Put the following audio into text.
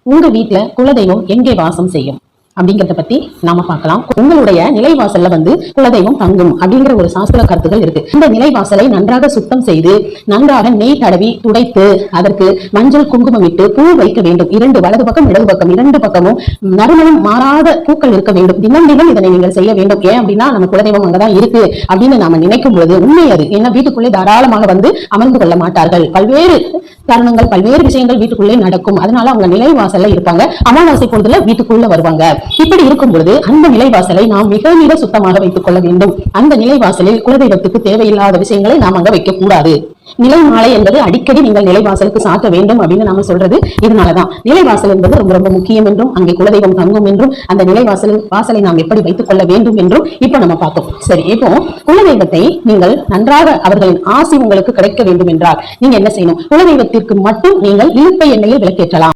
உங்க வீட்டுல குலதெய்வம் எங்கே வாசம் செய்யும் அப்படிங்கறத பத்தி நாம பார்க்கலாம். உங்களுடைய நிலைவாசல்ல குலதெய்வம் தங்கும் அப்படிங்கிற ஒரு சாஸ்திர கருத்துகள் இருக்கு. இந்த நிலைவாசலை நன்றாக சுத்தம் செய்து நன்றாக நெய் தடவி துடைத்து அதற்கு மஞ்சள் குங்குமம் இட்டு பூ வைக்க வேண்டும். வலது பக்கம் இடது பக்கம் 2 பக்கமும் நறுமணம் மாறாத பூக்கள் இருக்க வேண்டும். தினம் தினம் இதனை நீங்கள் செய்ய வேண்டும். ஏன் அப்படின்னா நம்ம குலதெய்வம் அங்கதான் இருக்கு அப்படின்னு நாம நினைக்கும் பொழுது உண்மை அது. ஏன்னா வீட்டுக்குள்ளே தாராளமாக அமர்ந்து கொள்ள மாட்டார்கள். பல்வேறு தருணங்கள் பல்வேறு விஷயங்கள் வீட்டுக்குள்ளே நடக்கும். அதனால அவங்க நிலைவாசல்ல இருப்பாங்க. அமாவாசை பொழுதுல வீட்டுக்குள்ள வருவாங்க. இப்படி இருக்கும் பொழுது அந்த நிலைவாசலை நாம் மிக மிக சுத்தமாக வைத்துக் கொள்ள வேண்டும். அந்த நிலைவாசலில் குலதெய்வத்துக்கு தேவையில்லாத விஷயங்களை நாம் அங்க வைக்க கூடாது. நிலை மாலை என்பது அடிக்கடி நீங்கள் நிலைவாசலுக்கு சாத்த வேண்டும் அப்படின்னு நாம சொல்றது இதனாலதான். நிலைவாசல் என்பது ரொம்ப ரொம்ப முக்கியம் என்றும் அங்கே குலதெய்வம் தங்கும் என்றும் அந்த வாசலை நாம் எப்படி வைத்துக் கொள்ள வேண்டும் என்றும் இப்ப நம்ம பார்த்தோம். சரி, இப்போ குலதெய்வத்தை நீங்கள் நன்றாக அவர்களின் ஆசி உங்களுக்கு கிடைக்க வேண்டும் என்றால் நீங்க என்ன செய்யணும்? குலதெய்வத்திற்கு மட்டும் நீங்கள் இழுப்பை எண்ணெயில் விளக்கேற்றலாம்.